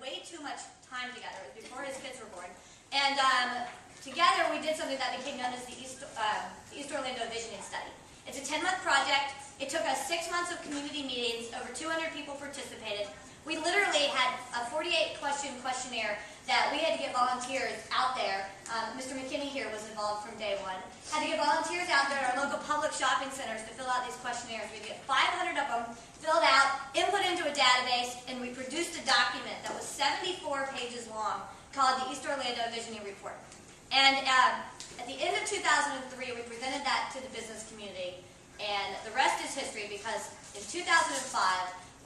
way too much time together. It was before his kids were born. And together we did something that became known as the East Orlando Visioning Study. It's a 10-month project. It took us 6 months of community meetings. Over 200 people participated. We literally had a 48-question questionnaire that we had to get volunteers out there. Mr. McKinney here was involved from day one. Had to get volunteers out there at our local public shopping centers to fill out these questionnaires. We had to get 500 of them filled out, input into a database, and we produced a document that was 74 pages long called the East Orlando Visioning Report. And at the end of 2003, we presented that to the business community. And the rest is history, because in 2005,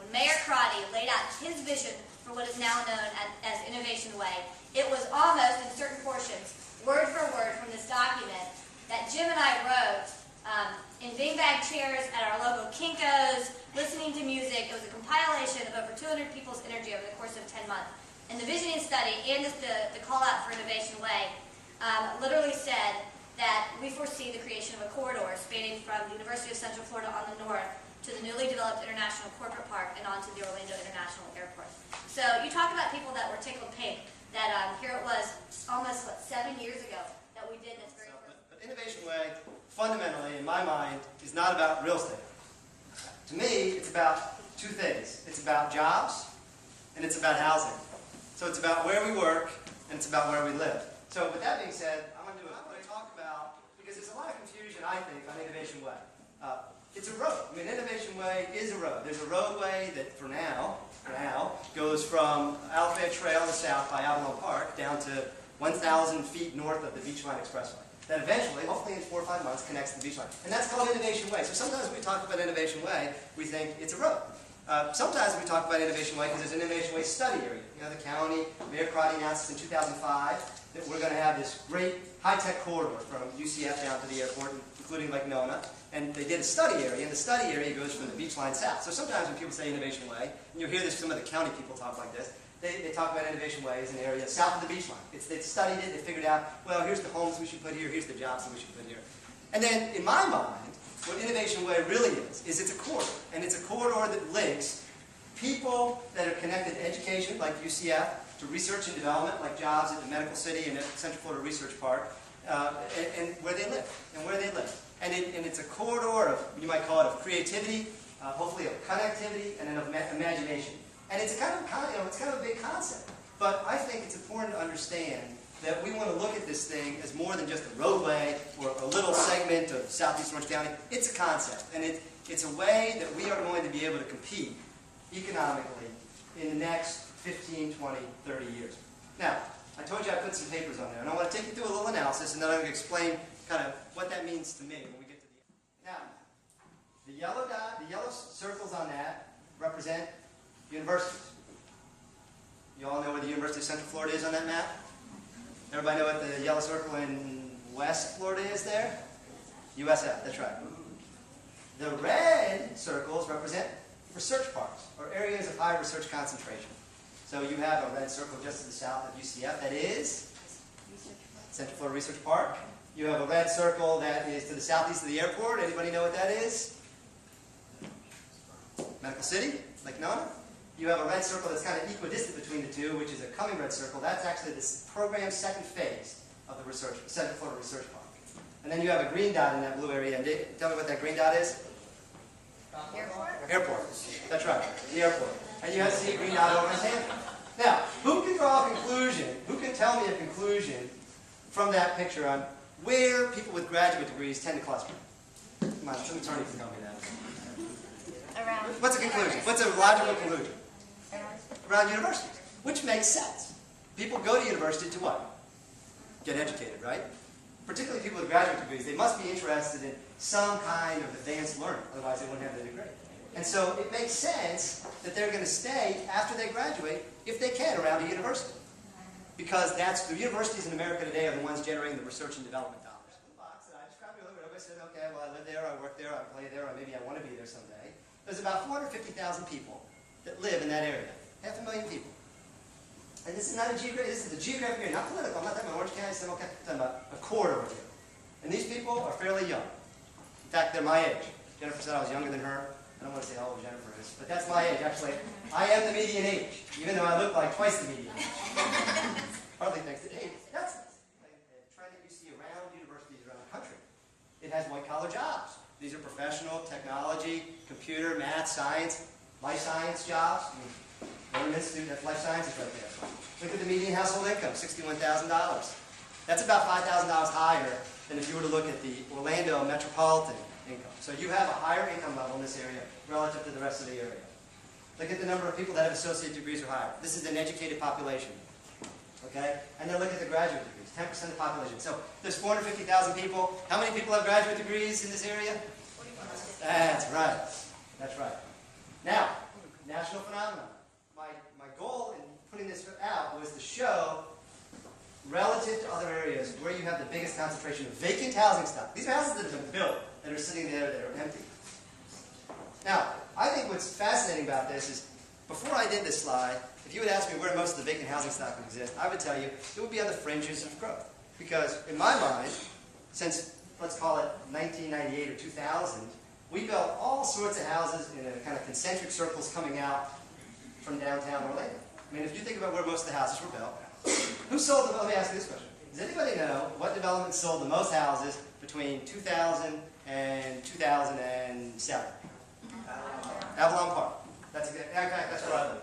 when Mayor Crotty laid out his vision for what is now known as Innovation Way, it was almost, in certain portions, word for word from this document that Jim and I wrote in beanbag chairs at our local Kinko's, listening to music. It was a compilation of over 200 people's energy over the course of 10 months. And the visioning study and the call out for Innovation Way literally said that we foresee the creation of a corridor spanning from the University of Central Florida on the north to the newly developed International Corporate Park and onto the Orlando International Airport. So you talk about people that were tickled pink, that here it was almost, 7 years ago that we did this very first. But Innovation Way, fundamentally, in my mind, is not about real estate. To me, it's about two things. It's about jobs, and it's about housing. So it's about where we work, and it's about where we live. So with that being said, I'm going to talk about, because there's a lot of confusion, I think, on Innovation Way. It's a road. I mean, Innovation Way is a road. There's a roadway that, for now, goes from Alafaya Trail in the south by Avalon Park down to 1,000 feet north of the Beachline Expressway. That eventually, hopefully in 4 or 5 months, connects to the Beachline. And that's called Innovation Way. So sometimes when we talk about Innovation Way, we think it's a road. Sometimes we talk about Innovation Way because there's an Innovation Way study area. You know, the county, Mayor Crotty announced in 2005 that we're going to have this great high-tech corridor from UCF down to the airport, including Lake Nona. And they did a study area, and the study area goes from the Beachline south. So sometimes when people say Innovation Way, and you'll hear this, some of the county people talk like this, they talk about Innovation Way as an area south of the Beachline. They studied it, they figured out, well, here's the homes we should put here, here's the jobs that we should put here. And then, in my mind, what Innovation Way really is it's a corridor. And it's a corridor that links people that are connected to education, like UCF, to research and development, like jobs at the Medical City and at Central Florida Research Park, and where they live. And it's a corridor of, you might call it, of creativity, hopefully of connectivity, and then of imagination. And it's kind of a big concept. But I think it's important to understand that we want to look at this thing as more than just a roadway or a little segment of southeast Orange County. It's a concept, and it's a way that we are going to be able to compete economically in the next 15, 20, 30 years. Now, I told you I put some papers on there, and I want to take you through a little analysis, and then I'm going to explain kind of what that means to me when we get to the end. Now, the yellow circles on that represent universities. You all know where the University of Central Florida is on that map? Everybody know what the yellow circle in West Florida is there? USF, that's right. The red circles represent research parks, or areas of high research concentration. So you have a red circle just to the south of UCF, that is Central Florida Research Park. You have a red circle that is to the southeast of the airport. Anybody know what that is? Medical City, Lake Nona. You have a red circle that's kind of equidistant between the two, which is a coming red circle. That's actually this program's second phase of the Central Florida Research Park. And then you have a green dot in that blue area. And tell me what that green dot is? Airport? Airport. That's right, the airport. And you have to see a green dot over in Tampa. Now, who can draw a conclusion? Who can tell me a conclusion from that picture on where people with graduate degrees tend to cluster? Come on, some attorney can tell me that. Around. What's a conclusion? What's a logical conclusion? Around universities, which makes sense. People go to university to what? Get educated, right? Particularly people with graduate degrees, they must be interested in some kind of advanced learning, otherwise they wouldn't have the degree. And so it makes sense that they're going to stay after they graduate, if they can, around a university. Because the universities in America today are the ones generating the research and development dollars. The box that I described earlier, everybody said, okay, well, I live there, I work there, I play there, or maybe I want to be there someday. There's about 450,000 people that live in that area. 500,000 people. And this is not a geographic, this is a geographic area, not political. I'm not talking about Orange County, I'm talking about a corridor here. And these people are fairly young. In fact, they're my age. Jennifer said I was younger than her. I don't want to say how old Jennifer is, but that's my age. Actually, I am the median age, even though I look like twice the median age. Hardly thanks to age. That's a trend that you see around universities around the country. It has white-collar jobs. These are professional, technology, computer, math, science, life science jobs. One institute, that's life sciences right there. Look at the median household income, $61,000. That's about $5,000 higher than if you were to look at the Orlando metropolitan income. So you have a higher income level in this area relative to the rest of the area. Look at the number of people that have associate degrees or higher. This is an educated population. Okay? And then look at the graduate degrees, 10% of the population. So there's 450,000 people. How many people have graduate degrees in this area? 45%. That's right. That's right. Now, national phenomenon. My goal in putting this out was to show, relative to other areas, where you have the biggest concentration of vacant housing stock. These are houses that have been built, that are sitting there, that are empty. Now, I think what's fascinating about this is, before I did this slide, if you would ask me where most of the vacant housing stock would exist, I would tell you it would be on the fringes of growth. Because in my mind, since, let's call it 1998 or 2000, we built all sorts of houses in a kind of concentric circles coming out from downtown Orlando. I mean, if you think about where most of the houses were built, who sold them? Let me ask you this question. Does anybody know what development sold the most houses between 2000 and 2007? Avalon Park. That's where I live.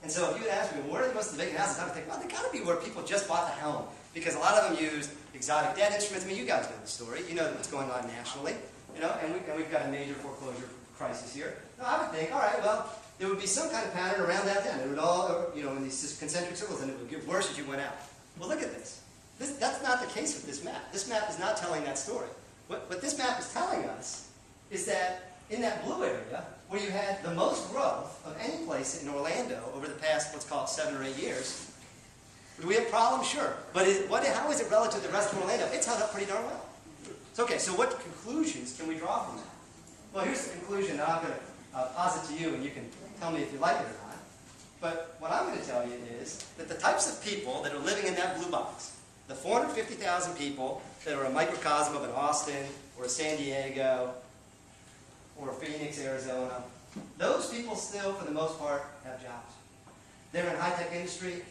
And so if you would ask me, well, where are most of the vacant houses? I would think, well, they got to be where people just bought the home. Because a lot of them used exotic debt instruments. I mean, you guys know the story. You know what's going on nationally. You know, and we've got a major foreclosure crisis here. Now, I would think, all right, well, there would be some kind of pattern around downtown. It would all, you know, in these concentric circles, and it would get worse as you went out. Well, look at this. That's not the case with this map. This map is not telling that story. What this map is telling us is that in that blue area, where you had the most growth of any place in Orlando over the past, let's call it 7 or 8 years, do we have problems? Sure. But how is it relative to the rest of Orlando? It's held up pretty darn well. So, okay, so what conclusions can we draw from that? Well, here's the conclusion that I'm going to posit to you, and you can tell me if you like it or not. But what I'm going to tell you is that the types of people that are living in that blue box, the 450,000 people that are a microcosm of an Austin or a San Diego or a Phoenix, Arizona, those people still, for the most part, have jobs. They're in high-tech industry.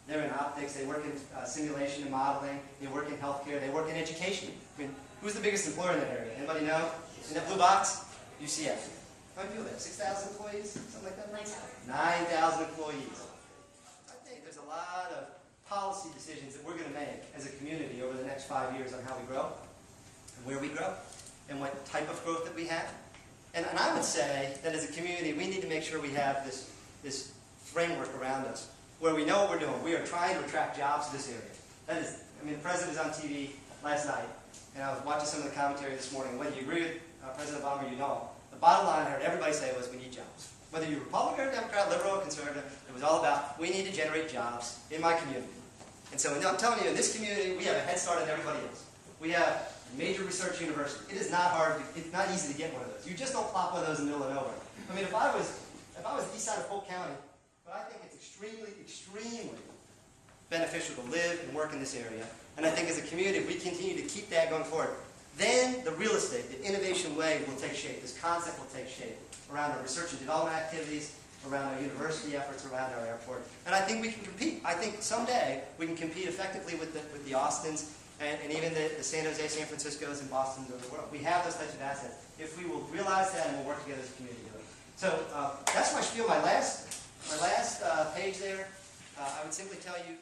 They're in optics. They work in simulation and modeling. They work in healthcare. They work in education. I mean, who's the biggest employer in that area? Anybody know? In that blue box? UCF. How many people there? 6,000 employees? Something like that? 9,000 employees. I think there's a lot of policy decisions that we're going to make as a community over the next 5 years on how we grow, and where we grow, and what type of growth that we have. And I would say that as a community, we need to make sure we have this framework around us, where we know what we're doing. We are trying to attract jobs to this area. That is, I mean, the president was on TV last night, and I was watching some of the commentary this morning. Whether you agree with President Obama or you don't, the bottom line I heard everybody say was, we need jobs. Whether you're Republican or Democrat, liberal or conservative, it was all about, we need to generate jobs in my community. And so I'm telling you, in this community, we have a head start on everybody else. We have a major research university. It is not hard, it's not easy to get one of those. You just don't plop one of those in the middle of nowhere. I mean, if I was the east side of Polk County, but I think it's extremely, extremely beneficial to live and work in this area. And I think as a community, if we continue to keep that going forward, then the real estate, the innovation wave will take shape. This concept will take shape around our research and development activities, around our university efforts, around our airport. And I think we can compete. I think someday we can compete effectively with the Austins and even the San Jose, San Franciscos, and Bostons of the world. We have those types of assets. If we will realize that and we'll work together as a community to do it. So that's my spiel. My last page there, I would simply tell you